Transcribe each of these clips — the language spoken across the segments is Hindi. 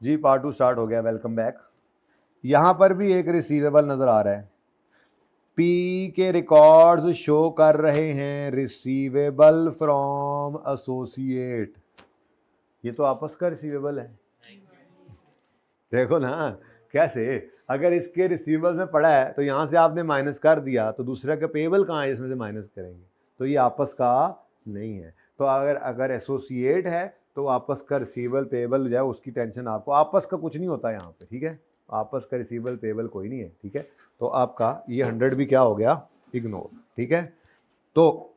जी पार्ट 2 स्टार्ट हो गया, वेलकम बैक। यहां पर भी एक रिसीवेबल नजर आ रहा है। पी के रिकॉर्ड्स शो कर रहे हैं रिसीवेबल फ्रॉम एसोसिएट। ये तो आपस का रिसीवेबल है, देखो ना कैसे। अगर इसके रिसीवेबल में पड़ा है तो यहां से आपने माइनस कर दिया, तो दूसरा का पेएबल कहाँ है इसमें से माइनस करेंगे, तो ये आपस का नहीं है। तो अगर एसोसिएट है तो आपस का रिसीवेबल पेएबल जो है उसकी टेंशन आपको, आपस का कुछ नहीं होता यहाँ पे, ठीक है। आपस का रिसीवेबल पेएबल कोई नहीं है, ठीक है। तो आपका ये 100 भी क्या हो गया, इग्नोर, ठीक है। तो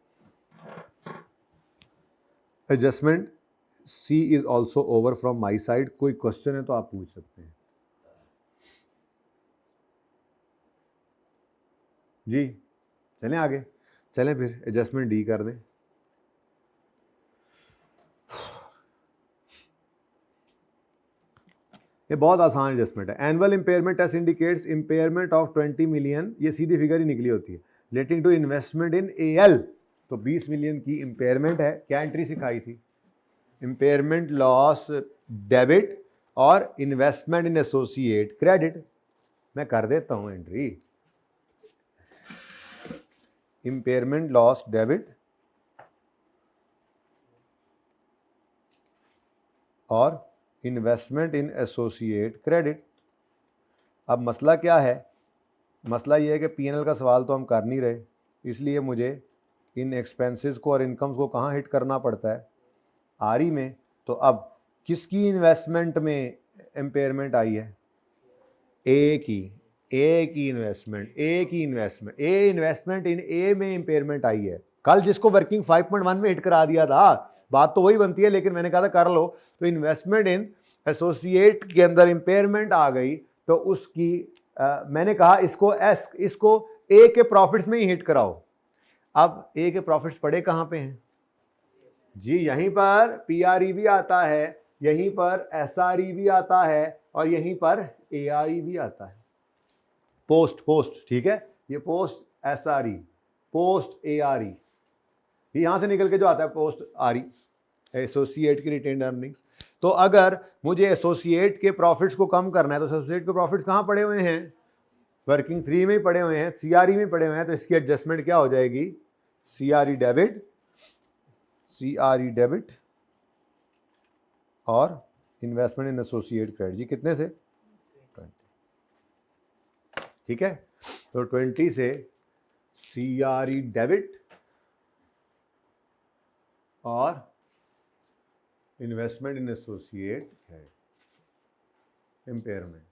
adjustment C is also over from my side. कोई क्वेश्चन है तो आप पूछ सकते हैं जी। चलें आगे, चलें फिर एडजस्टमेंट डी कर दें। ये बहुत आसान एडजस्टमेंट है। Annual impairment test indicates impairment of 20 million, ये सीधी फिगर ही निकली होती है, letting to investment in AL. तो 20 मिलियन की इंपेयरमेंट है। क्या एंट्री सिखाई थी, इंपेयरमेंट लॉस डेबिट और इन्वेस्टमेंट इन एसोसिएट क्रेडिट। मैं कर देता हूं एंट्री, इंपेयरमेंट लॉस डेबिट और इन्वेस्टमेंट इन एसोसिएट क्रेडिट। अब मसला क्या है, मसला ये है कि पीएनएल का सवाल तो हम कर नहीं रहे, इसलिए मुझे इन एक्सपेंसेस को और इनकम्स को कहाँ हिट करना पड़ता है, आरई में। तो अब किसकी इन्वेस्टमेंट में इम्पेयरमेंट आई है, ए की इन्वेस्टमेंट, ए इन्वेस्टमेंट इन ए में इम्पेयरमेंट आई है। कल जिसको वर्किंग 5.1 में हिट करा दिया था, बात तो वही बनती है, लेकिन मैंने कहा था कर लो। तो इन्वेस्टमेंट इन एसोसिएट के अंदर इम्पेयरमेंट आ गई, तो उसकी मैंने कहा इसको ए के प्रॉफिट्स में ही हिट कराओ। अब ए के प्रॉफिट्स पड़े कहां पे हैं जी, यहीं पर पीआरई भी आता है, यहीं पर एसआरई भी आता है और यहीं पर एआरई भी आता है। पोस्ट, ठीक है, ये पोस्ट एसआरई, पोस्ट एआरई, यहां से निकल के जो आता है पोस्ट आरई, एसोसिएट की रिटेन्ड अर्निंग्स। तो अगर मुझे एसोसिएट के प्रॉफिट्स को कम करना है, तो एसोसिएट के प्रॉफिट्स कहां पड़े हुए हैं, वर्किंग 3 में ही पड़े हुए हैं, सीआरई में पड़े हुए हैं। तो इसकी एडजस्टमेंट क्या हो जाएगी, सीआरई डेबिट और इन्वेस्टमेंट इन एसोसिएट क्रेडिट। जी कितने से 20, ठीक है। तो 20 से सीआरई डेबिट और इन्वेस्टमेंट इन एसोसिएट है इम्पेयरमेंट।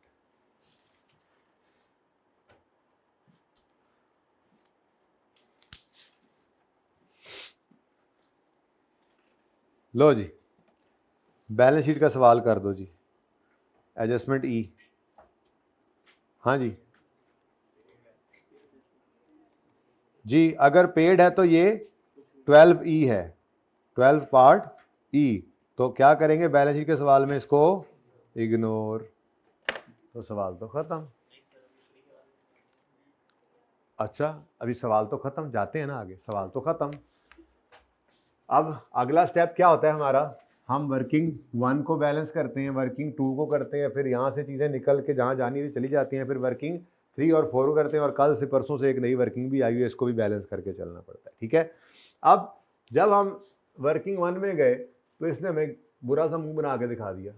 लो जी, बैलेंस शीट का सवाल कर दो जी, एडजस्टमेंट ई। हाँ जी, अगर पेड है तो ये 12 ई है, 12 पार्ट ई। तो क्या करेंगे बैलेंस शीट के सवाल में, इसको इग्नोर। तो सवाल तो खत्म। अच्छा अभी सवाल तो खत्म, जाते हैं ना आगे, सवाल तो खत्म। अब अगला स्टेप क्या होता है हमारा, हम वर्किंग 1 को बैलेंस करते हैं, वर्किंग 2 को करते हैं, फिर यहाँ से चीज़ें निकल के जहाँ जानी थी चली जाती हैं, फिर वर्किंग 3 और 4 को करते हैं, और कल से परसों से एक नई वर्किंग भी आई हुई है, इसको भी बैलेंस करके चलना पड़ता है, ठीक है। अब जब हम वर्किंग 1 में गए तो इसने हमें बुरा सा मुंह बना के दिखा दिया।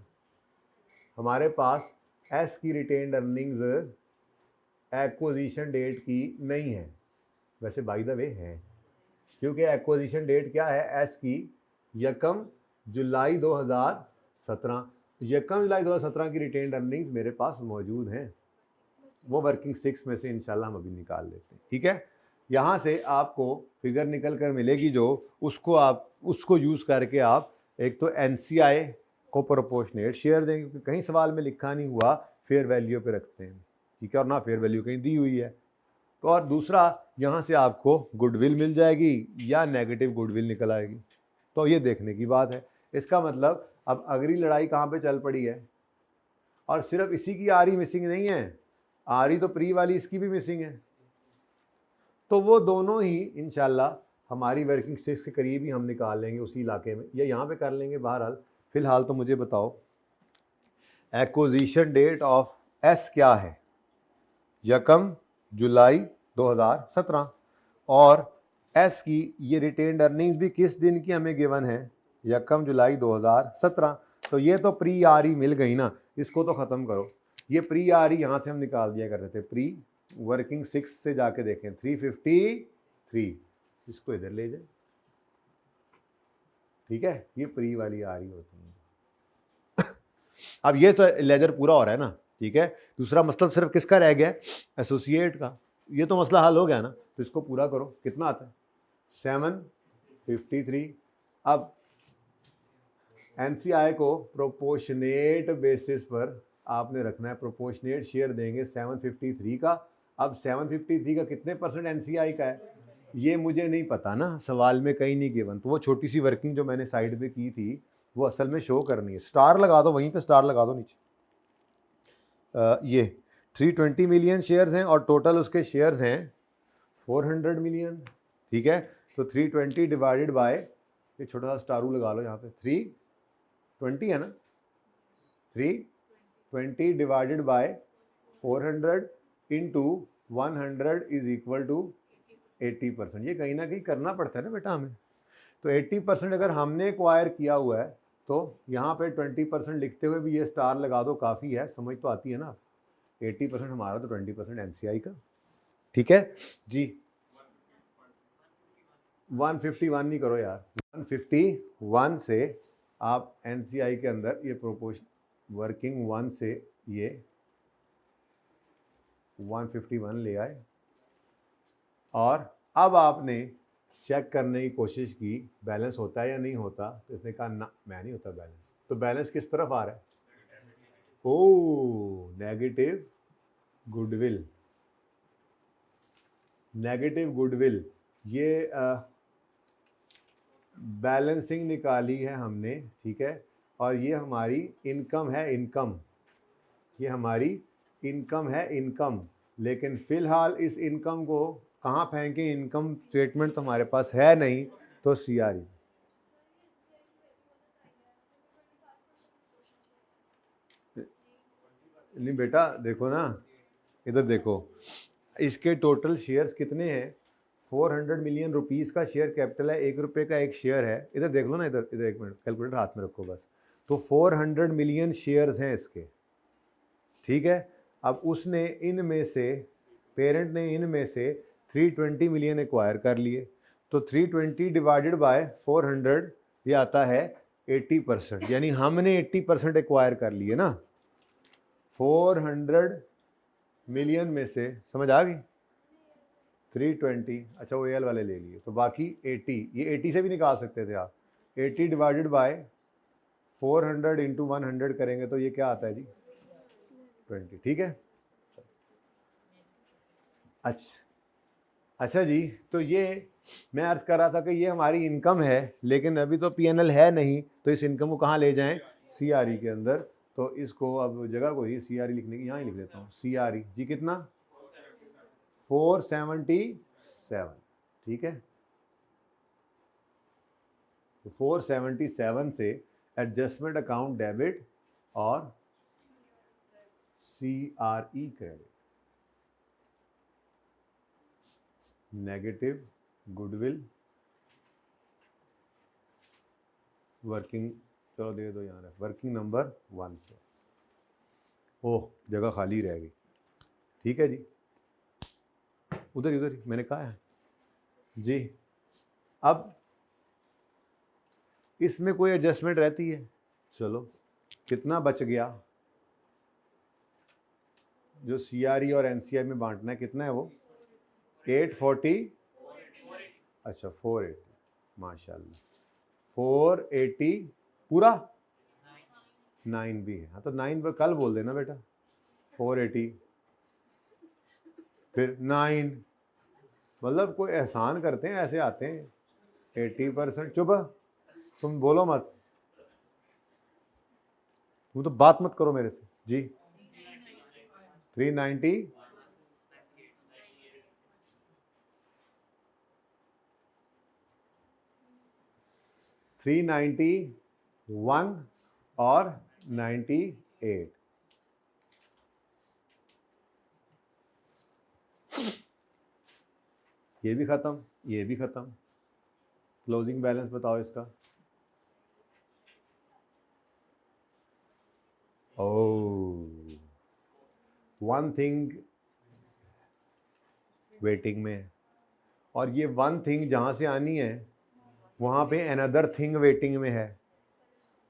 हमारे पास एस की रिटेन्ड अर्निंग्स एक्विजिशन डेट की नहीं है, वैसे बाय द वे है, क्योंकि एक्विजिशन डेट क्या है एस की, 1 जुलाई 2017। 1 जुलाई 2017 की रिटेन्ड अर्निंग्स मेरे पास मौजूद हैं, वो वर्किंग 6 में से इंशाल्लाह हम अभी निकाल लेते हैं, ठीक है। यहाँ से आपको फिगर निकल कर मिलेगी जो, उसको यूज़ करके आप एक तो एनसीआई को प्रोपोर्शनेट शेयर देंगे, क्योंकि कहीं सवाल में लिखा नहीं हुआ फेयर वैल्यू पे रखते हैं, ठीक है, और ना फेयर वैल्यू कहीं दी हुई है। तो और दूसरा यहाँ से आपको गुडविल मिल जाएगी या नेगेटिव गुडविल निकल आएगी, तो ये देखने की बात है। इसका मतलब अब अगली लड़ाई कहाँ पे चल पड़ी है, और सिर्फ इसी की आरी मिसिंग नहीं है, आरी तो प्री वाली इसकी भी मिसिंग है। तो वो दोनों ही इंशाल्लाह हमारी वर्किंग 6 के करीब ही हम निकाल लेंगे उसी इलाके में, या यहाँ पे कर लेंगे। बहरहाल फिलहाल तो मुझे बताओ एक्विजिशन डेट ऑफ एस क्या है? 1 जुलाई 2017। और एस की ये रिटेन्ड अर्निंग्स भी किस दिन की हमें गिवन है? 1 जुलाई 2017। तो ये तो प्री आर ई मिल गई ना, इसको तो ख़त्म करो। ये प्री आर ई यहाँ से हम निकाल दिया करते थे, प्री वर्किंग 6 से जाके देखें 353, इसको इधर ले जाए, ठीक है। ये प्री वाली आ रही होती है। अब ये तो लेजर पूरा हो रहा है ना, ठीक है। दूसरा मसला सिर्फ किसका रह गया? एसोसिएट का। ये तो मसला हल हो गया ना, तो इसको पूरा करो। कितना आता है? 753। अब एनसीआई को प्रोपोर्शनेट बेसिस पर आपने रखना है, प्रोपोर्शनेट शेयर देंगे 753 का। अब 753 का कितने % एनसीआई का है ये मुझे नहीं पता ना, सवाल में कहीं नहीं गिवन। तो वो छोटी सी वर्किंग जो मैंने साइड पे की थी वो असल में शो करनी है। स्टार लगा दो, वहीं पे स्टार लगा दो नीचे। ये 320 मिलियन शेयर्स हैं और टोटल उसके शेयर्स हैं 400 मिलियन, ठीक है। तो 320 डिवाइडेड बाय, ये छोटा सा स्टारू लगा लो यहाँ पे, 320 है ना, 320 divided by 400 into 100 is equal to 80%। ये कहीं ना कहीं करना पड़ता है ना बेटा हमें। तो 80% अगर हमने एक्वायर किया हुआ है तो यहाँ पे 20% लिखते हुए भी ये स्टार लगा दो, काफ़ी है, समझ तो आती है ना। 80% हमारा तो 20% एनसीआई का, ठीक है जी। 151 नहीं करो यार, 151 से आप एनसीआई के अंदर ये प्रोपोर्शन वर्किंग 1 से ये 151 ले आए। और अब आपने चेक करने की कोशिश की बैलेंस होता है या नहीं होता, तो इसने कहा ना मैं नहीं होता बैलेंस। तो बैलेंस किस तरफ आ रहा है? Oh negative goodwill, negative goodwill. ये बैलेंसिंग निकाली है हमने, ठीक है। और ये हमारी इनकम है, इनकम, ये हमारी इनकम है, इनकम। लेकिन फिलहाल इस इनकम को कहाँ फेंकें? इनकम स्टेटमेंट तो हमारे पास है नहीं, तो सीआरई। नहीं बेटा देखो ना, इधर देखो, इसके टोटल शेयर्स कितने हैं? 400 मिलियन रुपीस का शेयर कैपिटल है, 1 रुपये का एक शेयर है। इधर देख लो ना, इधर इधर 1 मिनट, कैलकुलेटर हाथ में रखो बस। तो 400 मिलियन शेयर्स हैं इसके, ठीक है। अब उसने इनमें से, पेरेंट ने इनमें से 320 मिलियन एक्वायर कर लिए। तो 320 डिवाइडेड बाय 400 ये आता है 80%, यानी हमने 80% एक्वायर कर लिए ना 400 मिलियन में से, समझ आ गई? 320, अच्छा वो एल वाले ले लिए, तो बाकी 80, ये 80 से भी निकाल सकते थे आप। 80 डिवाइडेड बाय 400 इंटू 100 करेंगे तो ये क्या आता है जी? 20, ठीक है। अच्छा जी, तो ये मैं अर्ज कर रहा था कि ये हमारी इनकम है, लेकिन अभी तो पीएनएल है नहीं, तो इस इनकम को कहाँ ले जाएं? सीआरई के अंदर। तो इसको अब जगह को ही सीआरई लिखने की यहाँ ही लिख देता हूँ, सीआरई जी कितना? 477, ठीक है। तो 477 से एडजस्टमेंट अकाउंट डेबिट और CRE credit, negative goodwill working, चलो दे दो यहाँ, वर्किंग नंबर 1 से। ओह जगह खाली रह गई, ठीक है जी, उधर उधर मैंने कहा है जी। अब इसमें कोई एडजस्टमेंट रहती है? चलो कितना बच गया जो सीआरई और एनसीआई में बांटना है, कितना है वो? 840, अच्छा 480, माशाल्लाह 480 पूरा 9 भी है। हाँ तो 9 पर कल बोल देना बेटा, 480 फिर 9, मतलब कोई एहसान करते हैं ऐसे आते हैं। 80%, चुप तुम बोलो मत, तुम तो बात मत करो मेरे से जी। 390, 391 और 98, ये भी ख़त्म, ये भी ख़त्म। क्लोजिंग बैलेंस बताओ इसका। ओह, वन थिंग वेटिंग में, और ये वन थिंग जहाँ से आनी है वहाँ पे अनदर थिंग वेटिंग में है,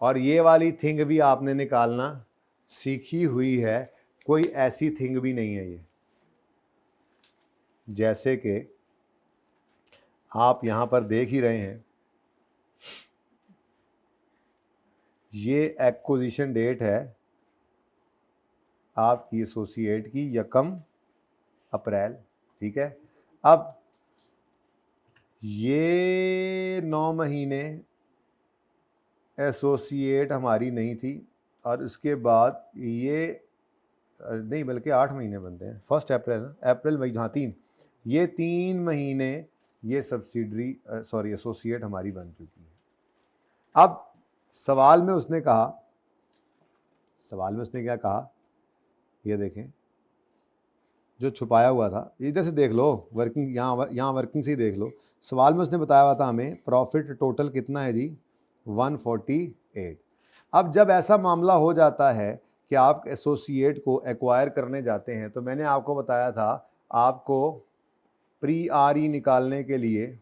और ये वाली थिंग भी आपने निकालना सीखी हुई है। कोई ऐसी थिंग भी नहीं है ये, जैसे कि आप यहाँ पर देख ही रहे हैं, ये एक्विजिशन डेट है आपकी एसोसिएट की 1 अप्रैल, ठीक है। अब ये 9 महीने एसोसिएट हमारी नहीं थी, और उसके बाद ये नहीं बल्कि 8 महीने बनते हैं, 1 अप्रैल, अप्रैल मई, हाँ 3, ये 3 महीने ये सब्सिडरी सॉरी एसोसिएट हमारी बन चुकी है। अब सवाल में उसने क्या कहा, ये देखें जो छुपाया हुआ था, इधर से देख लो, वर्किंग यहाँ वर्किंग से ही देख लो। सवाल में उसने बताया हुआ था हमें प्रॉफिट टोटल कितना है जी, 148। अब जब ऐसा मामला हो जाता है कि आप एसोसिएट को एक्वायर करने जाते हैं, तो मैंने आपको बताया था आपको प्री आर ई निकालने के लिए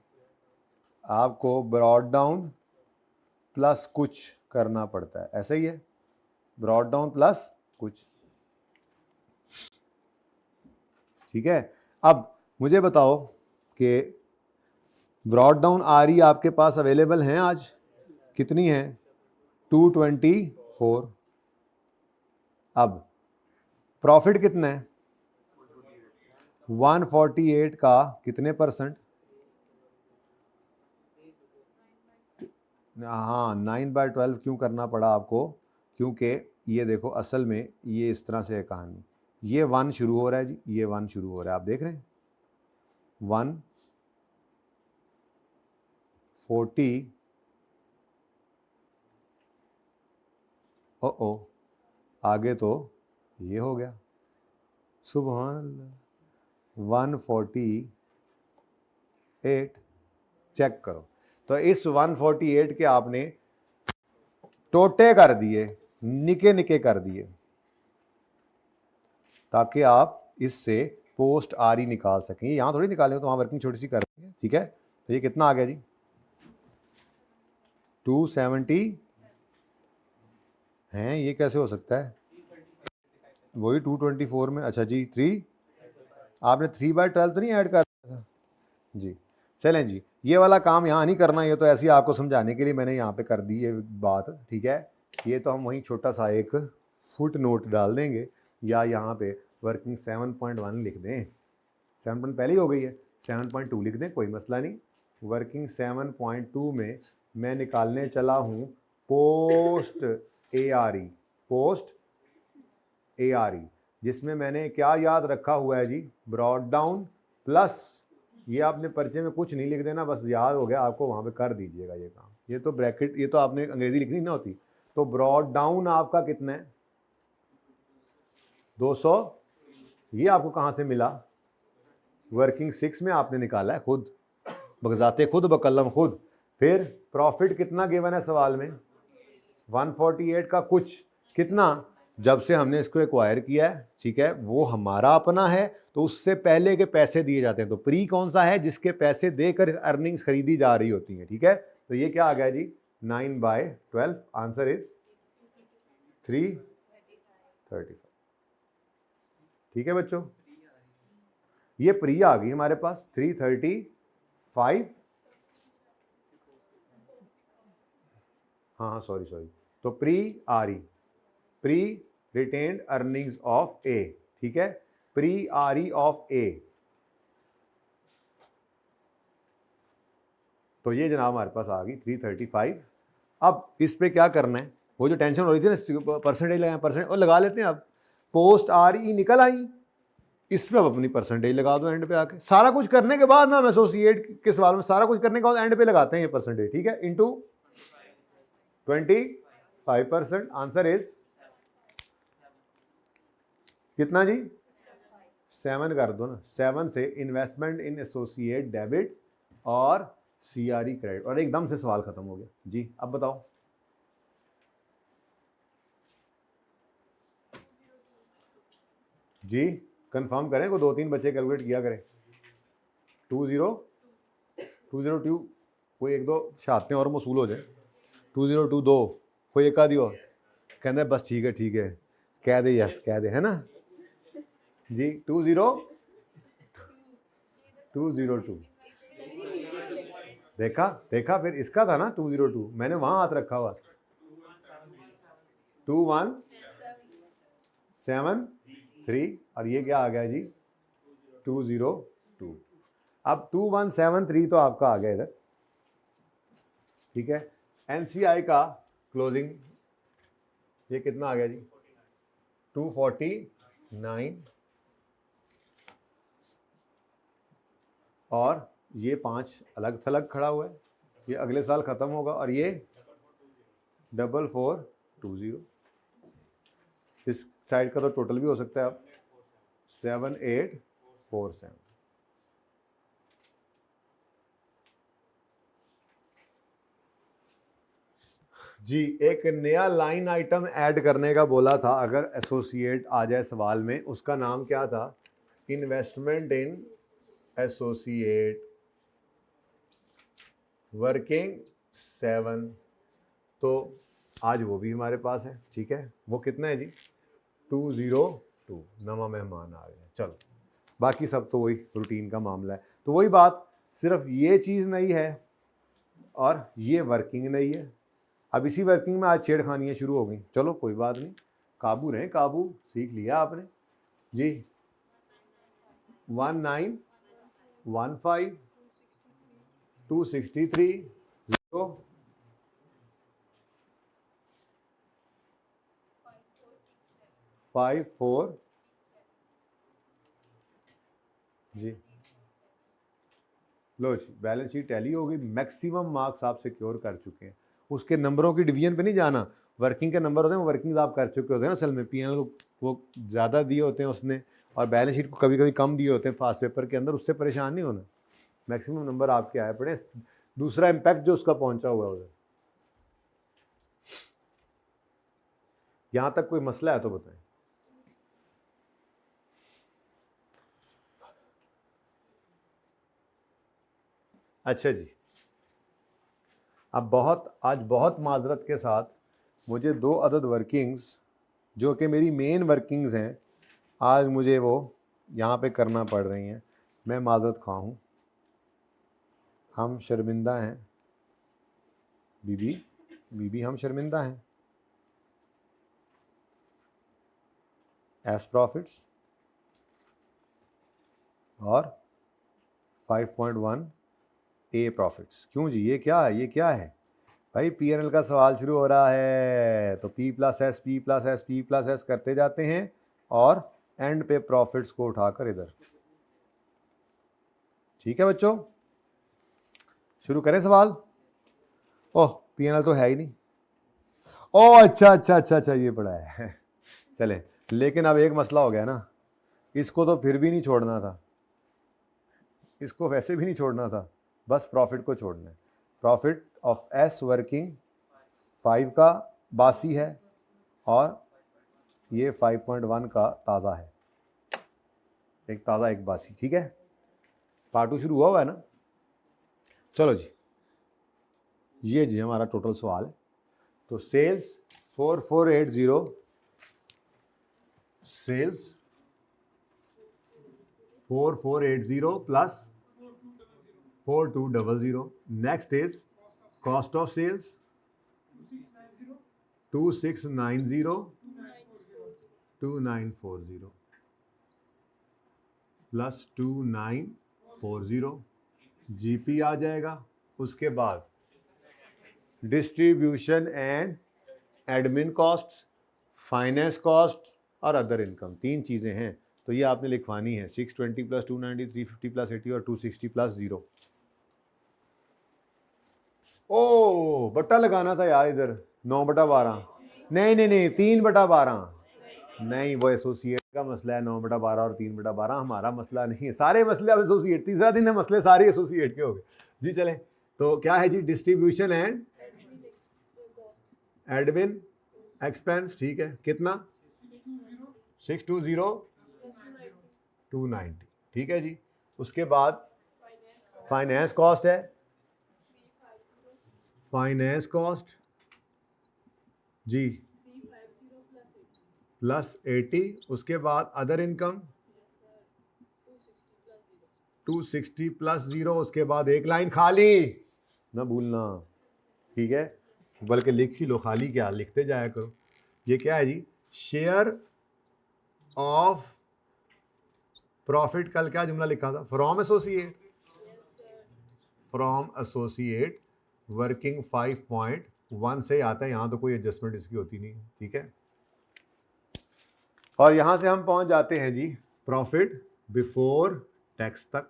आपको ब्रॉड डाउन प्लस कुछ करना पड़ता है, ऐसा ही है, ब्रॉड डाउन प्लस कुछ, ठीक है। अब मुझे बताओ कि ब्रॉड डाउन आर ई आपके पास अवेलेबल हैं आज, कितनी है, 224। अब प्रॉफिट कितना है, 148 का कितने %, हाँ 9/12 क्यों करना पड़ा आपको, क्योंकि ये देखो असल में ये इस तरह से है कहानी, ये 1 शुरू हो रहा है जी, ये 1 शुरू हो रहा है, आप देख रहे हैं 140, ओ आगे तो ये हो गया, सुभान अल्लाह, 148 चेक करो। तो इस 148 के आपने टोटे कर दिए, निके निके कर दिए, ताकि आप इससे पोस्ट आर ई निकाल सकें। यहाँ थोड़ी निकालेंगे, तो वहाँ वर्किंग छोटी सी कर देंगे, ठीक है। तो ये कितना आ गया जी, 270 हैं, ये कैसे हो सकता है, वही 224 में, अच्छा जी 3, आपने 3/12 तो नहीं ऐड कर था जी। चलें जी, ये वाला काम यहाँ नहीं करना, ये तो ऐसे ही आपको समझाने के लिए मैंने यहाँ पे कर दी ये बात, ठीक है। ये तो हम वहीं छोटा सा एक फुट नोट डाल देंगे, या यहाँ पे वर्किंग 7.1 लिख दें, 7 पहले ही हो गई है, 7.2 लिख दें, कोई मसला नहीं। वर्किंग 7.2 में मैं निकालने चला हूँ post A R E, post A R E, जिसमें मैंने क्या याद रखा हुआ है जी, ब्रॉड डाउन प्लस, ये आपने पर्चे में कुछ नहीं लिख देना, बस याद हो गया आपको, वहाँ पे कर दीजिएगा ये काम। ये तो ब्रैकेट, ये तो आपने अंग्रेजी लिखनी ना होती। तो ब्रॉड डाउन आपका कितना है, 200, ये आपको कहाँ से मिला, वर्किंग 6 में आपने निकाला है खुद, बगजाते खुद बकलम खुद। फिर प्रॉफिट कितना गिवन है सवाल में, 148 का कुछ, कितना, जब से हमने इसको एक्वायर किया है, ठीक है, वो हमारा अपना है, तो उससे पहले के पैसे दिए जाते हैं। तो प्री कौन सा है, जिसके पैसे देकर अर्निंग्स खरीदी जा रही होती हैं, ठीक है। तो ये क्या आ गया जी, 9/12, आंसर इज 335, ठीक है बच्चों, ये प्री आ गई हमारे पास 335, हाँ सॉरी, तो pre R E, pre retained earnings of A, ठीक है, pre R E of A. तो ये जनाब हमारे पास आ गई 335। अब इस पे क्या करना है, वो जो टेंशन हो रही थी ना परसेंटेज लगाए, परसेंट और लगा लेते हैं। अब पोस्ट आर ई निकल आई, इसमें अब अपनी परसेंटेज लगा दो एंड पे आके, सारा कुछ करने के बाद ना, एसोसिएट के सवाल में सारा कुछ करने के बाद एंड पे लगाते हैं ये परसेंटेज, ठीक है, इनटू 25%, आंसर इज कितना जी, 7 कर दो ना, 7 से इन्वेस्टमेंट इन एसोसिएट डेबिट और CRE क्रेडिट, और एकदम से सवाल खत्म हो गया जी। अब बताओ जी, कंफर्म करें, को 2-3 बच्चे कैलकुलेट किया करें। 202 कोई एक दो छाते और मसूल हो जाए। 2022 कोई एक आदि और कहते बस ठीक है कह दे, यस कह दे, है ना जी। 202 देखा फिर इसका था ना 202, मैंने वहां हाथ रखा हुआ। 2173 और ये क्या आ गया जी 202। अब 2173 तो आपका आ गया इधर, ठीक है। NCI का क्लोजिंग ये कितना आ गया जी 249, और ये 5 अलग थलग खड़ा हुआ है, ये अगले साल खत्म होगा, और ये 4420। इस साइड का तो टोटल भी हो सकता है अब 7847 जी। एक नया लाइन आइटम ऐड करने का बोला था, अगर एसोसिएट आ जाए सवाल में, उसका नाम क्या था, इन्वेस्टमेंट इन एसोसिएट वर्किंग 7, तो आज वो भी हमारे पास है, ठीक है। वो कितना है जी 202, नवा मेहमान आ गया। चलो बाकी सब तो वही रूटीन का मामला है। तो वही बात, सिर्फ ये चीज़ नहीं है और ये वर्किंग नहीं है। अब इसी वर्किंग में आज छेड़खानियाँ शुरू हो गई। चलो कोई बात नहीं, काबू रहें, काबू सीख लिया आपने जी। 1915 263 0 54 जी। लो जी, बैलेंस शीट टैली हो गई, मैक्सिमम मार्क्स आप सिक्योर कर चुके हैं। उसके नंबरों की डिवीजन पे नहीं जाना, वर्किंग के नंबर होते हैं, वो वर्किंग आप कर चुके होते हैं ना असल में। PNL को वो ज़्यादा दिए होते हैं उसने, और बैलेंस शीट को कभी कभी कम दिए होते हैं फास्ट पेपर के अंदर, उससे परेशान नहीं होना। मैक्सिमम नंबर आपके आए पड़े। दूसरा इम्पैक्ट जो उसका पहुंचा हुआ है उधर। यहाँ तक कोई मसला है तो बताएं। अच्छा जी, अब आज बहुत माजरत के साथ मुझे 2 अदद वर्किंग्स जो कि मेरी मेन वर्किंग्स हैं, आज मुझे वो यहाँ पे करना पड़ रही हैं। मैं माजरत खा हूँ, हम शर्मिंदा हैं बीबी हम शर्मिंदा हैं। एस प्रॉफिट्स और 5.1 ए प्रॉफिट्स। क्यों जी, ये क्या है भाई? PNL का सवाल शुरू हो रहा है तो P+S करते जाते हैं और एंड पे प्रॉफिट्स को उठाकर इधर। ठीक है बच्चों, शुरू करें सवाल। ओह PNL तो है ही नहीं। ओह अच्छा ये पड़ा है चले, लेकिन अब एक मसला हो गया ना, इसको तो फिर भी नहीं छोड़ना था, इसको वैसे भी नहीं छोड़ना था, बस प्रॉफिट को छोड़ना है। प्रॉफिट ऑफ एस वर्किंग 5 का बासी है और ये 5.1 का ताज़ा है, एक ताज़ा एक बासी। ठीक है, पार्ट 2 शुरू हुआ है ना। चलो जी, ये जी हमारा टोटल सवाल है। तो sales 4480, sales 4480 plus 4200। Next is cost of sales 2690 2940 plus 2940 GP आ जाएगा। उसके बाद distribution and admin cost, finance cost और अदर इनकम, 3 चीज़ें हैं। तो ये आपने लिखवानी है 620 प्लस 290 350 प्लस 80 और 260 प्लस 0। ओ बट्टा लगाना था यार इधर, 9/12 नहीं 3/12 नहीं, वो एसोसिएट का मसला है 9/12 और 3/12, हमारा मसला नहीं है। सारे मसले अब एसोसिएट, तीसरा दिन है, मसले सारे एसोसिएट के हो गए जी। चलें, तो क्या है जी, डिस्ट्रीब्यूशन एंड एडमिन एक्सपेंस, ठीक है, कितना 620,290, ठीक है जी। उसके बाद फाइनेंस कॉस्ट है, फाइनेंस कॉस्ट जी +80। उसके बाद अदर इनकम 260 +0। उसके बाद एक लाइन खाली ना भूलना, ठीक है, बल्कि लिख ही लो, खाली क्या लिखते जाया करो। ये क्या है जी, शेयर ऑफ प्रॉफिट, कल क्या जुमला लिखा था, from associate, from associate working 5.1 से आता है, यहां तो कोई एडजस्टमेंट इसकी होती नहीं, ठीक है। और यहां से हम पहुंच जाते हैं जी प्रॉफिट बिफोर टैक्स तक।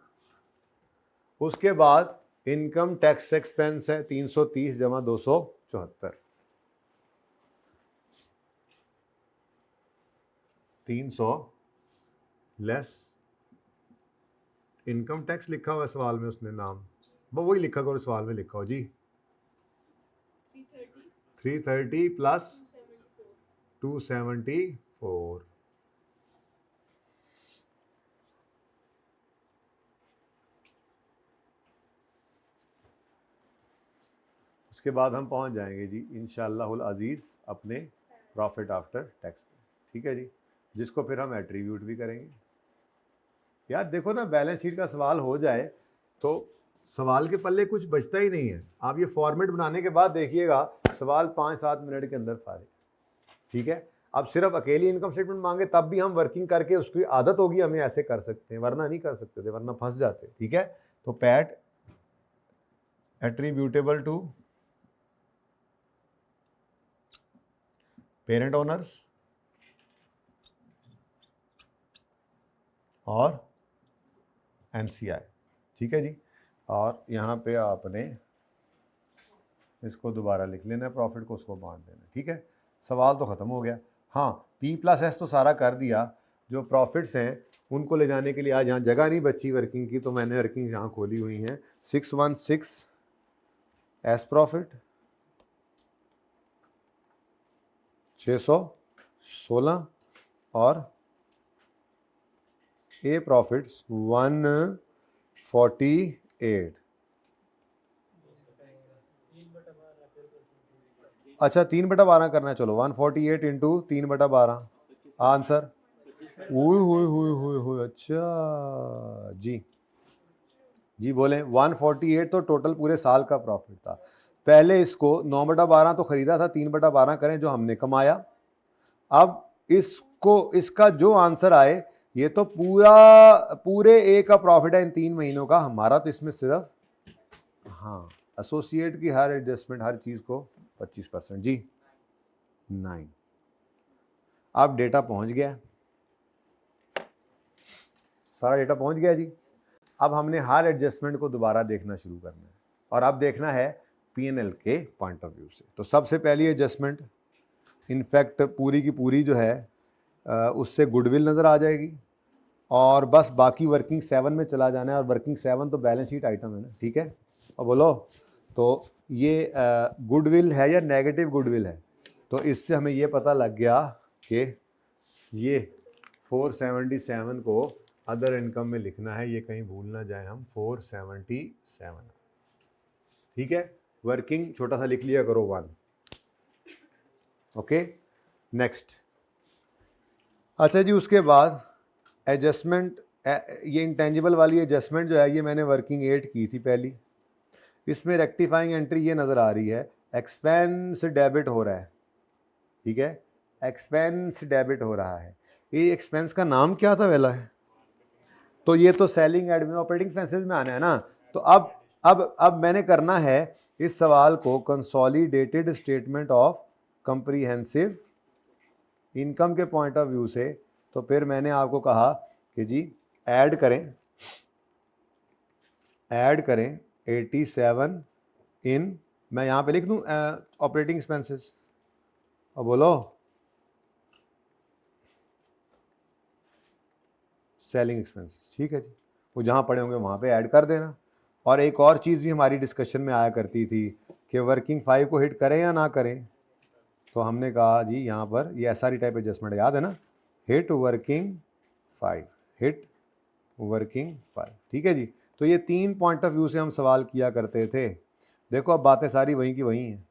उसके बाद इनकम टैक्स एक्सपेंस है 330 जमा 274, 300 लेस इनकम टैक्स लिखा हुआ है सवाल में, उसने नाम वो वही लिखा करो, सवाल में लिखा हो जी 330 प्लस 274। उसके बाद हम पहुंच जाएंगे जी इंशाअल्लाहुल अजीज़ अपने प्रॉफिट आफ्टर टैक्स पे, ठीक है जी, जिसको फिर हम एट्रीब्यूट भी करेंगे। यार देखो ना, बैलेंस शीट का सवाल हो जाए तो सवाल के पल्ले कुछ बचता ही नहीं है। आप ये फॉर्मेट बनाने के बाद देखिएगा, सवाल 5-7 मिनट के अंदर फारिग, ठीक है। अब सिर्फ अकेली इनकम स्टेटमेंट मांगे तब भी हम वर्किंग करके, उसकी आदत होगी हमें, ऐसे कर सकते हैं, वरना नहीं कर सकते थे, वरना फंस जाते, ठीक है। तो PAT attributable to parent owners और एनसीआई, ठीक है जी। और यहाँ पे आपने इसको दोबारा लिख लेना है, प्रॉफिट को उसको बांट देना, ठीक है। सवाल तो ख़त्म हो गया। हाँ, P+S तो सारा कर दिया, जो प्रॉफिट्स हैं उनको ले जाने के लिए आज यहाँ जगह नहीं बची वर्किंग की, तो मैंने वर्किंग यहाँ खोली हुई हैं। 616 एस प्रॉफिट, 616 और ए प्रॉफिट्स 148। अच्छा 3/12 करना है, चलो 148 इंटू 3/12 आंसर, हुई। अच्छा जी, जी बोलें। 148 तो टोटल पूरे साल का प्रॉफिट था। पहले इसको 9/12 तो खरीदा था, 3/12 करें जो हमने कमाया। अब इसको, इसका जो आंसर आए, ये तो पूरे ए का प्रॉफिट है इन 3 महीनों का हमारा, तो इसमें सिर्फ हाँ एसोसिएट की हर एडजस्टमेंट, हर चीज़ को 25% जी 9। अब डेटा पहुंच गया, सारा डेटा पहुंच गया जी। अब हमने हर एडजस्टमेंट को दोबारा देखना शुरू करना है, और अब देखना है P&L के पॉइंट ऑफ व्यू से। तो सबसे पहली एडजस्टमेंट इनफैक्ट पूरी की पूरी जो है उससे गुडविल नज़र आ जाएगी, और बस बाकी वर्किंग 7 में चला जाना है, और वर्किंग 7 तो बैलेंस शीट आइटम है ना, ठीक है। और बोलो, तो ये गुडविल है या नेगेटिव गुडविल है, तो इससे हमें ये पता लग गया कि ये 477 को अदर इनकम में लिखना है, ये कहीं भूल ना जाए हम, 477, ठीक है। वर्किंग छोटा सा लिख लिया करो 1, ओके। नेक्स्ट, अच्छा जी, उसके बाद एडजस्टमेंट, ये इंटेंजिबल वाली एडजस्टमेंट जो है, ये मैंने वर्किंग 8 की थी पहली। इसमें रेक्टिफाइंग एंट्री ये नज़र आ रही है, एक्सपेंस डेबिट हो रहा है, ठीक है, एक्सपेंस डेबिट हो रहा है। ये एक्सपेंस का नाम क्या था पहला है, तो ये तो सेलिंग एडमिन ऑपरेटिंग एक्सपेंसेस में आना है ना। तो अब मैंने करना है इस सवाल को consolidated statement of comprehensive income के पॉइंट ऑफ व्यू से। तो फिर मैंने आपको कहा कि जी ऐड करें 87 इन, मैं यहाँ पे लिख दूँ ऑपरेटिंग एक्सपेंसेस, और बोलो सेलिंग एक्सपेंसेस, ठीक है जी, वो जहाँ पड़े होंगे वहाँ पे ऐड कर देना। और एक और चीज़ भी हमारी डिस्कशन में आया करती थी कि वर्किंग 5 को हिट करें या ना करें, तो हमने कहा जी यहाँ पर ये SRE टाइप एडजस्टमेंट याद है ना, हिट वर्किंग 5, हिट वर्किंग 5, ठीक है जी। तो ये 3 पॉइंट ऑफ व्यू से हम सवाल किया करते थे। देखो अब बातें सारी वहीं की वहीं हैं।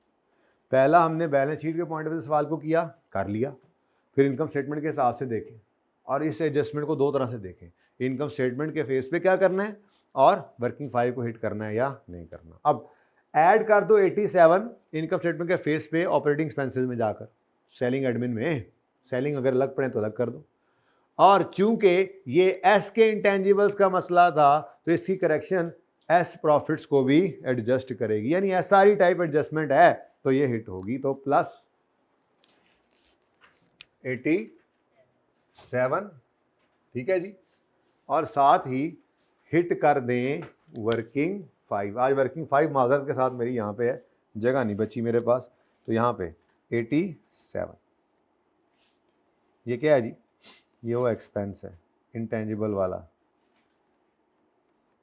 पहला हमने बैलेंस शीट के पॉइंट ऑफ व्यू से सवाल को किया, कर लिया, फिर इनकम स्टेटमेंट के हिसाब से देखें और इस एडजस्टमेंट को दो तरह से देखें, इनकम स्टेटमेंट के फेस पे क्या करना है और वर्किंग 5 को हिट करना है या नहीं करना। अब ऐड कर दो 87 इनकम स्टेटमेंट के फेस पे ऑपरेटिंग एक्सपेंसेस में जाकर, सेलिंग एडमिन में, सेलिंग अगर अलग पड़े तो अलग कर दो। और चूंकि ये एस के इंटेंजिबल्स का मसला था तो इसकी करेक्शन एस प्रॉफिट्स को भी एडजस्ट करेगी, यानी SRE टाइप एडजस्टमेंट है तो ये हिट होगी, तो प्लस 87, ठीक है जी। और साथ ही हिट कर दें वर्किंग 5। आज वर्किंग 5 माजरत के साथ मेरी यहाँ पे है, जगह नहीं बची मेरे पास, तो यहाँ पे 87, ये क्या है जी, ये वो एक्सपेंस है इंटेंजिबल वाला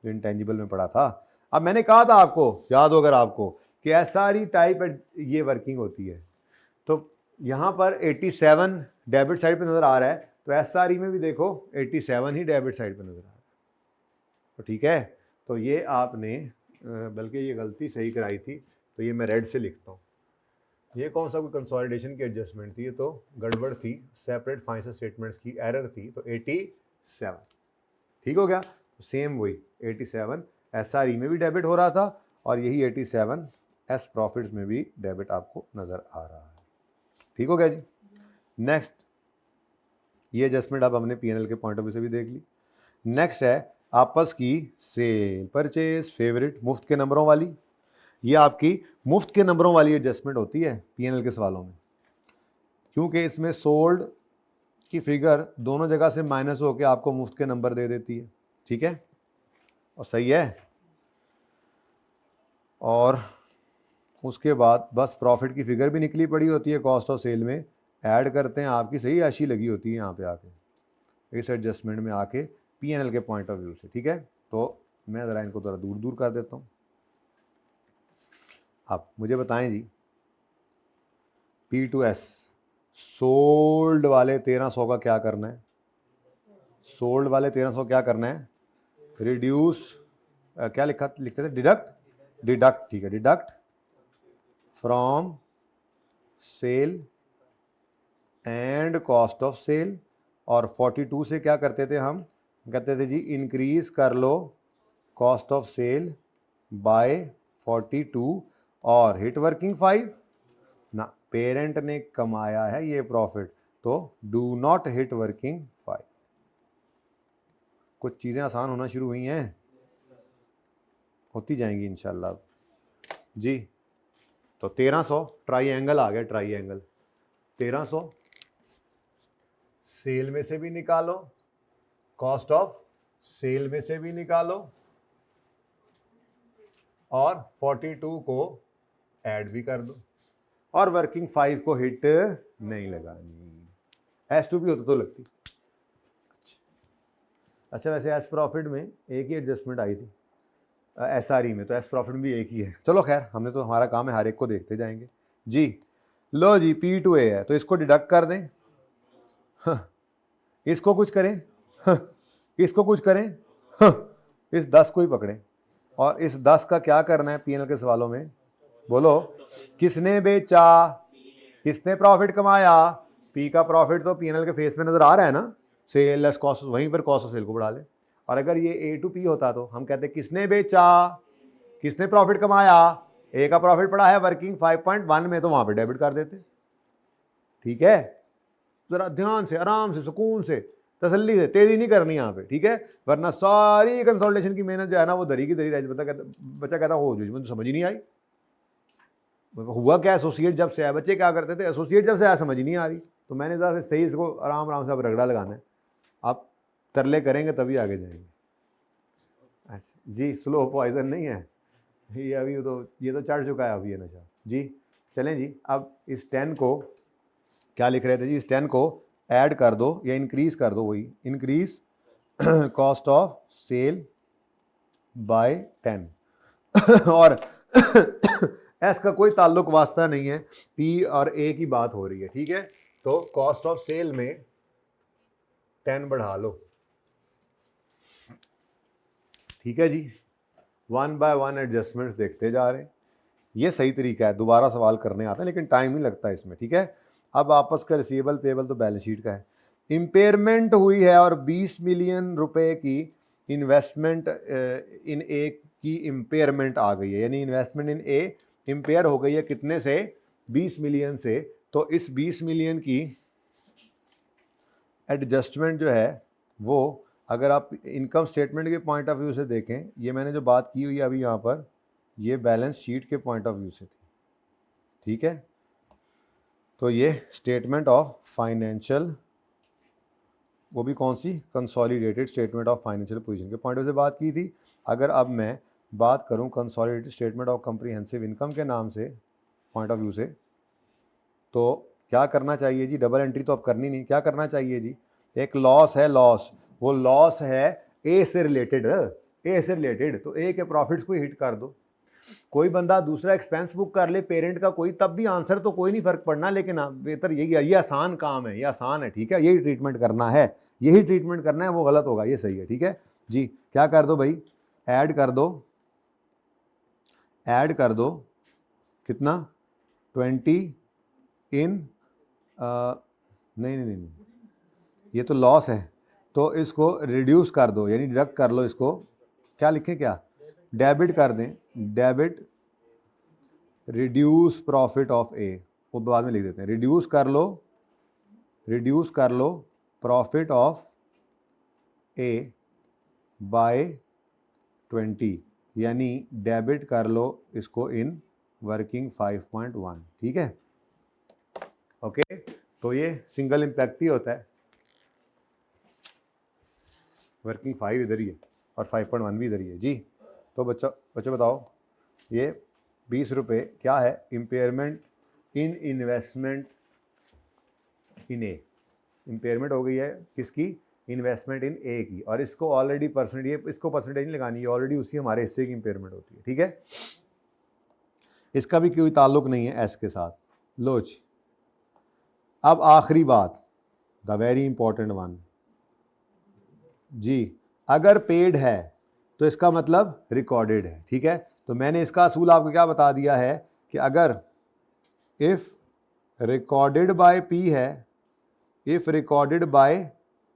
जो इंटेंजिबल में पड़ा था। अब मैंने कहा था आपको, याद हो अगर आपको, कि SRE टाइप ये वर्किंग होती है, तो यहाँ पर 87 डेबिट साइड पे नज़र आ रहा है, तो SRE में भी देखो 87 ही डेबिट साइड पे नज़र आ रहा है, तो ठीक है। तो ये आपने बल्कि ये गलती सही कराई थी, तो ये मैं रेड से लिखता हूँ, ये कौन सा कोई कंसोलिडेशन की एडजस्टमेंट थी, ये तो गड़बड़ थी, सेपरेट फाइनेंशियल स्टेटमेंट्स की एरर थी, तो 87 ठीक हो गया। सेम वही 87 SRE में भी डेबिट हो रहा था और यही 87 एस प्रॉफिट्स में भी डेबिट आपको नज़र आ रहा है, ठीक हो गया जी। नेक्स्ट, ये एडजस्टमेंट अब हमने P&L के पॉइंट ऑफ व्यू से भी देख ली। नेक्स्ट है आपस की सेल परचेज फेवरेट मुफ्त के नंबरों वाली, ये आपकी मुफ्त के नंबरों वाली एडजस्टमेंट होती है P&L के सवालों में, क्योंकि इसमें सोल्ड की फिगर दोनों जगह से माइनस होकर आपको मुफ्त के नंबर दे देती है, ठीक है, और सही है। और उसके बाद बस प्रॉफिट की फिगर भी निकली पड़ी होती है कॉस्ट ऑफ सेल में, ऐड करते हैं, आपकी सही राशि लगी होती है यहाँ पे आके इस एडजस्टमेंट में आके P&L के पॉइंट ऑफ व्यू से, ठीक है। तो मैं ज़रा इनको थोड़ा दूर दूर कर देता हूँ। आप मुझे बताएं जी, P2S सोल्ड वाले 1300 का क्या करना है, सोल्ड वाले 1300 क्या करना है, रिड्यूस क्या लिखते थे, डिडक्ट, ठीक है, deduct from sale and cost of sale. और 42 से क्या करते थे हम, कहते थे जी इंक्रीज कर लो कॉस्ट ऑफ सेल बाय 42 और हिट वर्किंग 5 ना, पेरेंट ने कमाया है ये प्रॉफिट, तो डू नॉट हिट वर्किंग 5। कुछ चीज़ें आसान होना शुरू हुई हैं, होती जाएंगी इंशाल्लाह जी। तो 1300 ट्राइएंगल आ गया, ट्राइएंगल 1300 सेल में से भी निकालो, कॉस्ट ऑफ सेल में से भी निकालो और 42 को ऐड भी कर दो और वर्किंग 5 को हिट नहीं लगानी, S2P होता तो लगती। अच्छा वैसे एस प्रॉफिट में एक ही एडजस्टमेंट आई थी, SRE में तो एस प्रॉफिट भी एक ही है, चलो खैर हमने तो, हमारा काम है हर एक को देखते जाएंगे जी। लो जी P2A है तो इसको डिडक्ट कर दें, इसको कुछ करें, इसको कुछ करें, इस 10 को ही पकड़ें और इस 10 का क्या करना है P&L के सवालों में, बोलो किसने बेचा, किसने प्रॉफिट कमाया, P का प्रॉफिट तो P&L के फेस में नजर आ रहा है ना, सेल लेस कॉस्ट, वहीं पर कॉस्ट ऑफ सेल को बढ़ा ले। और अगर ये A to P होता तो हम कहते किसने बेचा, किसने प्रॉफिट कमाया, A का प्रॉफिट पड़ा है वर्किंग 5.1 में, तो वहां पे डेबिट कर देते, ठीक है। जरा ध्यान से, आराम से, सुकून से, तसल्ली से, तेजी नहीं करनी यहाँ पे, ठीक है, वरना सारी कंसल्टेशन की मेहनत जो है ना वो दरी की दरी रह जाती। बच्चा कहता हो जो समझ ही नहीं आई, हुआ क्या, एसोसिएट जब से है, बच्चे क्या करते थे, एसोसिएट जब से है समझ नहीं आ रही, तो मैंने ज़रा सही इसको आराम आराम से अब रगड़ा लगाना है, आप तरले करेंगे तभी आगे जाएंगे। अच्छा जी, स्लो पॉइजन नहीं है ये, अभी तो ये तो चढ़ चुका है अभी ये नशा जी। चलें जी, अब इस 10 को क्या लिख रहे थे जी, इस 10 को ऐड कर दो या इंक्रीज कर दो, वही increase cost of sale by 10 और एस का कोई ताल्लुक वास्ता नहीं है, पी और ए की बात हो रही है, ठीक है। तो कॉस्ट ऑफ सेल में 10 बढ़ा लो, ठीक है जी। 1 बाय 1 एडजस्टमेंट्स देखते जा रहे हैं, ये सही तरीका है, दोबारा सवाल करने आता है लेकिन टाइम ही लगता है इसमें, ठीक है। अब आपस का रिसीवेबल पेबल तो बैलेंस शीट का है। इम्पेयरमेंट हुई है और 20 मिलियन रुपए की इन्वेस्टमेंट इन ए की इम्पेयरमेंट आ गई है, यानी इन्वेस्टमेंट इन ए इम्पेयर हो गई है कितने से, 20 मिलियन से। तो इस 20 मिलियन की एडजस्टमेंट जो है वो अगर आप इनकम स्टेटमेंट के पॉइंट ऑफ व्यू से देखें, ये मैंने जो बात की हुई है अभी यहाँ पर, ये बैलेंस शीट के पॉइंट ऑफ व्यू से थी, ठीक है। तो ये स्टेटमेंट ऑफ फाइनेंशियल, वो भी कौन सी, consolidated statement of financial position के पॉइंट ऑफ व्यू से बात की थी। अगर अब मैं बात करूं consolidated statement of comprehensive income के नाम से, पॉइंट ऑफ व्यू से, तो क्या करना चाहिए जी, डबल एंट्री तो अब करनी नहीं, क्या करना चाहिए जी, एक लॉस है, लॉस, वो लॉस है ए से रिलेटेड, ए से रिलेटेड, तो ए के प्रॉफिट्स को हिट कर दो। कोई बंदा दूसरा एक्सपेंस बुक कर ले पेरेंट का कोई, तब भी आंसर तो कोई नहीं फर्क पड़ना, लेकिन बेहतर यही है, ये आसान काम है, ये आसान है, ठीक है, यही ट्रीटमेंट करना है, यही ट्रीटमेंट करना है, वो गलत होगा, ये सही है, ठीक है जी। क्या कर दो भाई, ऐड कर दो, ऐड कर दो, कितना, 20 इन नहीं नहीं नहीं, ये तो लॉस है, तो इसको रिड्यूस कर दो, यानी डिडक्ट कर लो इसको, क्या लिखें, क्या डेबिट कर दें, डेबिट रिड्यूस प्रॉफिट ऑफ ए, वो बाद में लिख देते हैं, रिड्यूस कर लो, रिड्यूस कर लो प्रॉफिट ऑफ ए बाय 20, यानी डेबिट कर लो इसको इन वर्किंग 5.1, ठीक है, ओके। तो ये सिंगल इम्पैक्ट ही होता है, वर्किंग 5 इधर ही है और 5.1 भी इधर ही है जी। तो बच्चों बताओ, ये 20 रुपये क्या है, इम्पेयरमेंट इन इन्वेस्टमेंट इन ए, इम्पेयरमेंट हो गई है किसकी, इन्वेस्टमेंट इन ए की, और इसको ऑलरेडी परसेंटेज, इसको परसेंटेज नहीं लगानी, है ऑलरेडी उसी हमारे हिस्से की इम्पेयरमेंट होती है, ठीक है। इसका भी कोई ताल्लुक नहीं है एस के साथ। लो जी, अब आखिरी बात, द वेरी इंपॉर्टेंट वन जी, अगर पेड है तो इसका मतलब रिकॉर्डेड है, ठीक है। तो मैंने इसका असूल आपको क्या बता दिया है कि अगर इफ रिकॉर्डेड बाय पी है, इफ रिकॉर्डेड बाय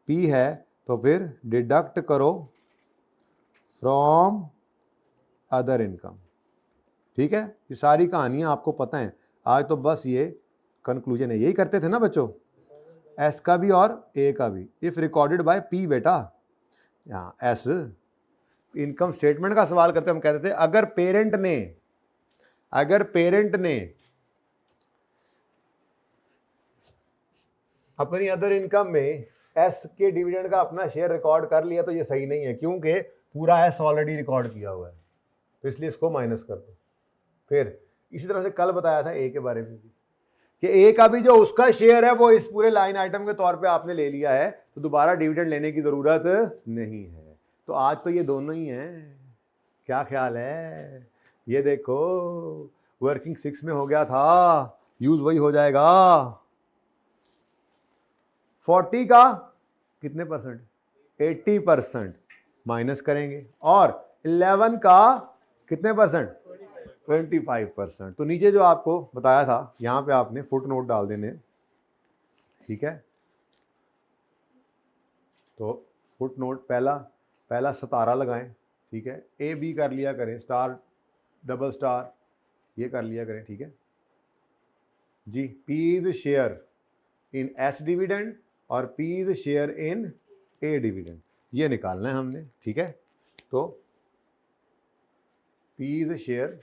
पी है तो फिर डिडक्ट करो फ्रॉम अदर इनकम, ठीक है। ये सारी कहानियां आपको पता है, आज तो बस ये कंक्लूजन है, यही करते थे ना बच्चों, एस का भी और ए का भी, इफ रिकॉर्डेड बाय पी, बेटा यहाँ एस, इनकम स्टेटमेंट का सवाल करते हम कहते थे अगर पेरेंट ने अपनी अदर इनकम में एस के डिविडेंड का अपना शेयर रिकॉर्ड कर लिया तो ये सही नहीं है, क्योंकि पूरा एस ऑलरेडी रिकॉर्ड किया हुआ है, तो इसलिए इसको माइनस कर दो। फिर इसी तरह से कल बताया था ए के बारे में कि ए का भी जो उसका शेयर है वो इस पूरे लाइन आइटम के तौर पे आपने ले लिया है, तो दोबारा डिविडेंड लेने की जरूरत नहीं है। तो आज तो ये दोनों ही हैं, क्या ख्याल है, ये देखो वर्किंग 6 में हो गया था, यूज वही हो जाएगा। 40 का कितने परसेंट, 80% माइनस करेंगे, और 11 का कितने परसेंट, 25%। तो नीचे जो आपको बताया था यहां पे आपने फुट नोट डाल देने, ठीक है। तो फुट नोट पहला 17 लगाएं, ठीक है, ए बी कर लिया करें, स्टार डबल स्टार ये कर लिया करें, ठीक है जी। P is share in S dividend और P is share in A dividend, ये निकालना है हमने, ठीक है। तो P is share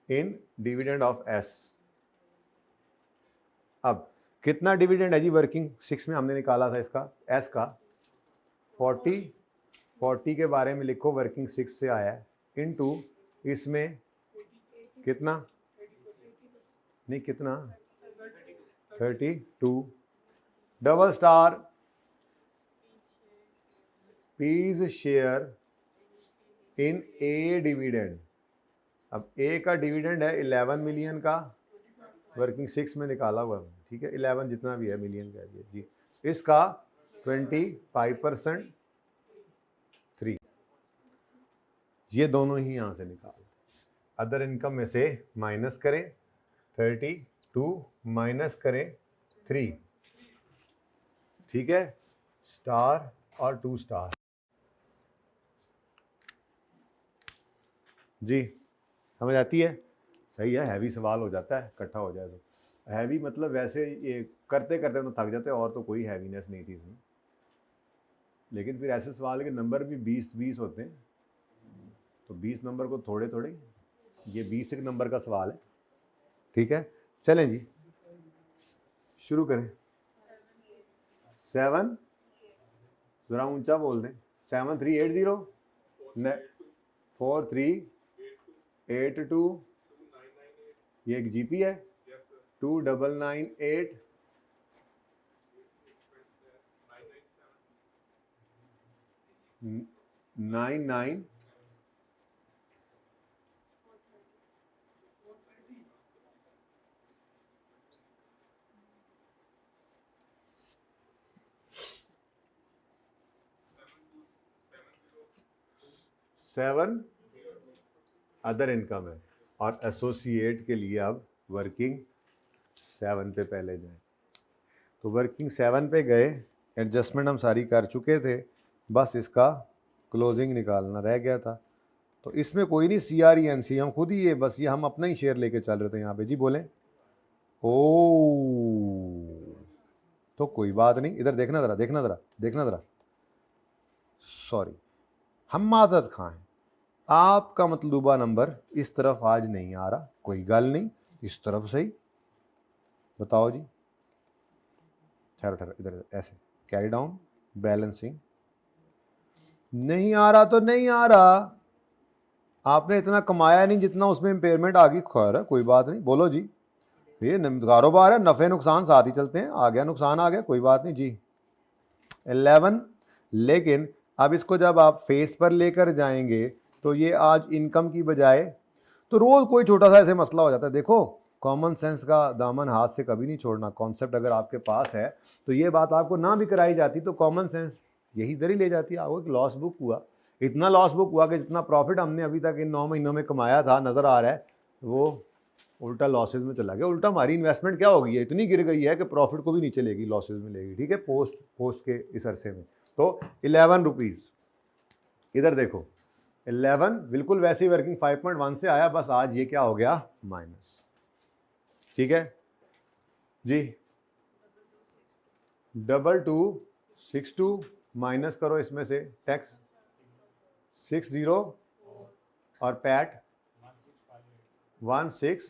in dividend of S. अब कितना डिविडेंड है जी वर्किंग 6 में हमने निकाला था इसका, एस का 40 के बारे में लिखो, वर्किंग 6 से आया है, इनटू इसमें कितना, नहीं कितना 32 double star please share in A dividend. अब ए का डिविडेंड है 11 मिलियन का, वर्किंग 6 में निकाला हुआ, ठीक है, 11 जितना भी है मिलियन का जी, इसका 25% 3, ये दोनों ही यहाँ से निकाल। अदर इनकम में से माइनस करें 32 माइनस करें 3, ठीक है, स्टार और 2 स्टार जी, समझ आती है? सही है, हैवी सवाल हो जाता है इकट्ठा हो जाए तो। हैवी मतलब वैसे ये करते करते तो थक जाते हैं, और तो कोई हैवीनेस नहीं थी इसमें, लेकिन फिर ऐसे सवाल के नंबर भी 20-20 होते हैं, तो 20 नंबर को थोड़े थोड़े, ये 20 एक नंबर का सवाल है, ठीक है। चलें जी, शुरू करें। 7, जरा ऊंचा बोल दें। 7380 4382, ये एक जीपी है। 2998 99 7 अदर इनकम है, और एसोसिएट के लिए अब वर्किंग 7 पे पहले जाए। तो वर्किंग 7 पे गए, एडजस्टमेंट हम सारी कर चुके थे, बस इसका क्लोजिंग निकालना रह गया था। तो इसमें कोई नहीं CRE NC, हम खुद ही ये बस ये हम अपना ही शेयर लेके चल रहे थे यहाँ पे जी। बोलें ओ, तो कोई बात नहीं, इधर देखना ज़रा, देखना ज़रा, देखना ज़रा, सॉरी, हम माजरत खां हैं, आपका मतलूबा नंबर इस तरफ आज नहीं आ रहा, कोई गल नहीं, इस तरफ से ही बताओ जी। ठहरो ठहरो, इधर ऐसे कैरी डाउन, बैलेंसिंग, नहीं आ रहा तो नहीं आ रहा, आपने इतना कमाया नहीं जितना उसमें इम्पेयरमेंट आ गई, खैर है कोई बात नहीं, बोलो जी, ये कारोबार है, नफ़े नुकसान साथ ही चलते हैं, आ गया नुकसान आ गया, कोई बात नहीं जी। 11, लेकिन अब इसको जब आप फेस पर लेकर जाएंगे तो ये आज इनकम की बजाय, तो रोज़ कोई छोटा सा ऐसे मसला हो जाता है। देखो, कॉमन सेंस का दामन हाथ से कभी नहीं छोड़ना, कॉन्सेप्ट अगर आपके पास है तो ये बात आपको ना भी कराई जाती तो कॉमन सेंस यही इधर ही ले जाती है। आपको एक लॉस बुक हुआ, इतना लॉस बुक हुआ कि जितना प्रॉफिट हमने अभी तक इन 9 महीनों में कमाया था नज़र आ रहा है, वो उल्टा लॉसेज में चला गया। उल्टा हमारी इन्वेस्टमेंट क्या हो गई है, इतनी गिर गई है कि प्रॉफिट को भी नीचे लेगी, लॉसेज में लेगी, ठीक है, पोस्ट के इस अरसे में। तो 11 रुपीज़, इधर देखो 11 बिल्कुल वैसे ही वर्किंग 5.1 से आया, बस आज ये क्या हो गया, माइनस, ठीक है जी। 2262 माइनस करो इसमें से टैक्स 60 और पैट 16,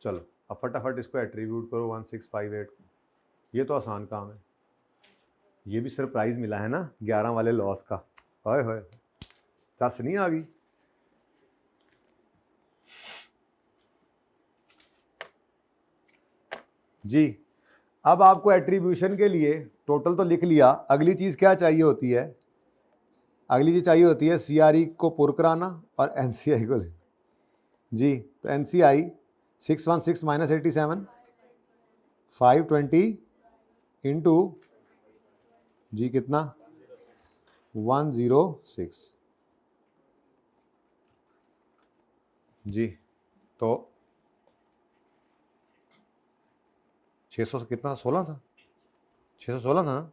चलो अब फटाफट इसको एट्रीब्यूट करो 1658 को, ये तो आसान काम है। ये भी सरप्राइज मिला है ना 11 वाले लॉस का, हाय हाय, चस नहीं आ गई। जी, अब आपको एट्रीब्यूशन के लिए टोटल तो लिख लिया, अगली चीज़ क्या चाहिए होती है, अगली चीज़ चाहिए होती है CRE को पुर कराना और NCI को जी। तो NCI 616 माइनस 87 520 इंटू जी कितना 106 जी, तो 600 कितना 16 था, 616 था ना,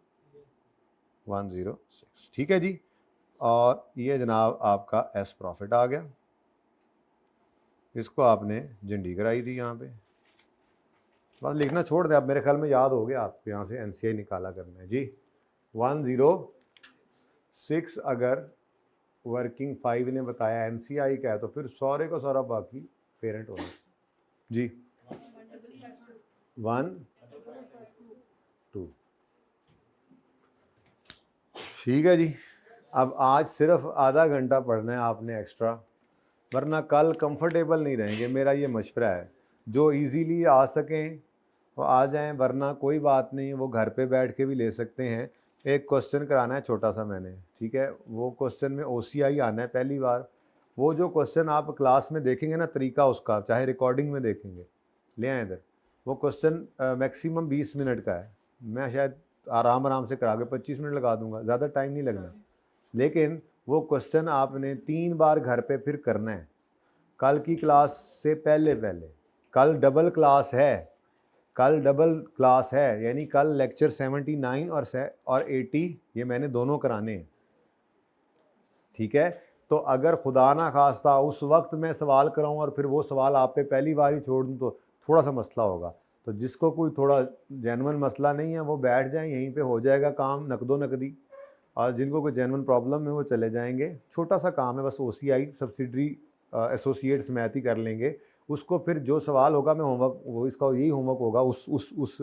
106, ठीक है जी। और ये जनाब आपका एस प्रॉफिट आ गया, इसको आपने झंडी कराई थी यहाँ पे, बस लिखना छोड़ दे, आप मेरे ख्याल में याद हो गया आपको, यहाँ से NCI निकाला करना है जी। 106 अगर वर्किंग 5 ने बताया NCI का है तो फिर सारे का सारा बाकी पेरेंट होना जी। 1 2, ठीक है जी। अब आज सिर्फ आधा घंटा पढ़ना है आपने एक्स्ट्रा, वरना कल कंफर्टेबल नहीं रहेंगे, मेरा ये मशवरा है। जो इजीली आ सकें वो आ जाएं, वरना कोई बात नहीं, वो घर पे बैठ के भी ले सकते हैं। एक क्वेश्चन कराना है छोटा सा मैंने, ठीक है, वो क्वेश्चन में OCI आना है पहली बार। वो जो क्वेश्चन आप क्लास में देखेंगे ना, तरीका उसका, चाहे रिकॉर्डिंग में देखेंगे, ले आए इधर, वो क्वेश्चन मैक्सिमम 20 मिनट का है। मैं शायद आराम आराम से करा के 25 मिनट लगा दूंगा, ज़्यादा टाइम नहीं लगना। लेकिन वो क्वेश्चन आपने 3 बार घर पे फिर करना है, कल की क्लास से पहले पहले। कल डबल क्लास है, कल डबल क्लास है, यानी कल लेक्चर 79 और 80 ये मैंने दोनों कराने हैं, ठीक है। तो अगर खुदा ना खास्ता उस वक्त मैं सवाल कराऊं और फिर वो सवाल आप पे पहली बार ही छोड़ दूं तो थोड़ा सा मसला होगा। तो जिसको कोई थोड़ा जेन्युइन मसला नहीं है वो बैठ जाए, यहीं पे हो जाएगा काम नकदो नकदी। और जिनको कोई जेन्युइन प्रॉब्लम है वो चले जाएंगे। छोटा सा काम है बस, OCI सब्सिडरी एसोसिएट्स मैथ ही कर लेंगे। उसको फिर जो सवाल होगा मैं होमवर्क, वो इसका यही होमवर्क होगा उस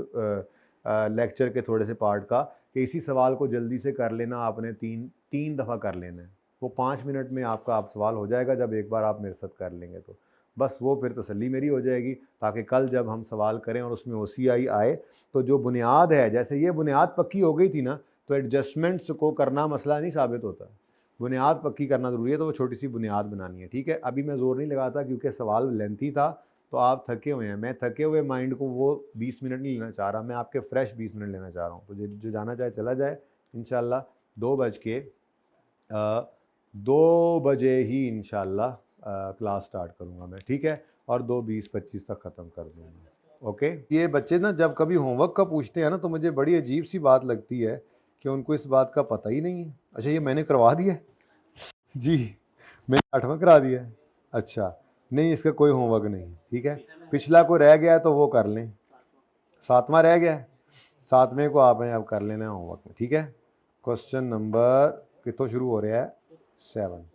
लेक्चर के थोड़े से पार्ट का, कि इसी सवाल को जल्दी से कर लेना आपने, तीन दफ़ा कर लेना है। वो 5 मिनट में आपका आप सवाल हो जाएगा जब एक बार आप मेरे साथ कर लेंगे तो। बस वो फिर तसल्ली मेरी हो जाएगी, ताकि कल जब हम सवाल करें और उसमें OCI आए तो जो बुनियाद है, जैसे ये बुनियाद पक्की हो गई थी ना, तो एडजस्टमेंट्स को करना मसला नहीं साबित होता। बुनियाद पक्की करना ज़रूरी है, तो वो छोटी सी बुनियाद बनानी है, ठीक है। अभी मैं ज़ोर नहीं लगाता क्योंकि सवाल लेंथी था, तो आप थके हुए हैं। मैं थके हुए माइंड को वो 20 मिनट नहीं लेना चाह रहा, मैं आपके फ्रेश 20 मिनट लेना चाह रहा हूँ। तो जो जाना चाहे चला जाए, इंशाल्लाह 2 बजे ही इंशाल्लाह क्लास स्टार्ट करूँगा मैं, ठीक है, और 2:20-25 तक ख़त्म कर दूँगा। ओके। ये बच्चे ना जब कभी होमवर्क का पूछते हैं ना, तो मुझे बड़ी अजीब सी बात लगती है कि उनको इस बात का पता ही नहीं है। अच्छा, ये मैंने करवा दिया है जी, मैंने 8वां करा दिया है। अच्छा, नहीं इसका कोई होमवर्क नहीं, ठीक है। पिछला कोई रह गया है तो वो कर लें, 7वां रह गया है, 7वें को आपने अब कर लेना है होमवर्क में, ठीक है। क्वेश्चन नंबर कितों शुरू हो रहा है, 7।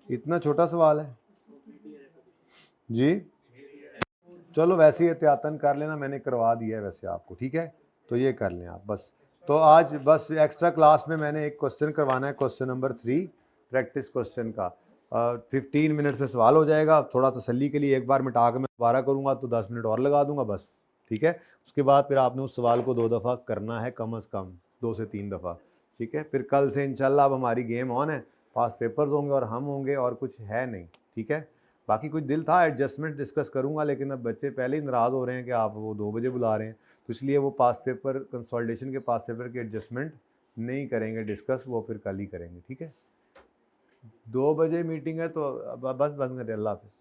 इतना छोटा सवाल है जी। चलो वैसे ही एहतियातन कर लेना, मैंने करवा दिया है वैसे आपको, ठीक है। तो ये कर लें आप बस। तो आज बस एक्स्ट्रा क्लास में मैंने एक क्वेश्चन करवाना है, क्वेश्चन नंबर 3 प्रैक्टिस क्वेश्चन का। 15 मिनट से सवाल हो जाएगा। थोड़ा तसल्ली के लिए एक बार मिटा के मैं दोबारा करूँगा तो 10 मिनट और लगा दूंगा बस, ठीक है। उसके बाद फिर आपने उस सवाल को 2 दफ़ा करना है, कम अज़ कम 2 से 3 दफ़ा, ठीक है। फिर कल से इंशाल्लाह अब हमारी गेम ऑन है, पास पेपर्स होंगे और हम होंगे, और कुछ है नहीं, ठीक है। बाकी कुछ दिल था एडजस्टमेंट डिस्कस करूंगा, लेकिन अब बच्चे पहले ही नाराज़ हो रहे हैं कि आप वो 2 बजे बुला रहे हैं, तो इसलिए वो पास पेपर कंसोलिडेशन के पास पेपर की एडजस्टमेंट नहीं करेंगे डिस्कस, वो फिर कल ही करेंगे, ठीक है। 2 बजे मीटिंग है तो बस बंद करें। अल्लाह हाफिज़।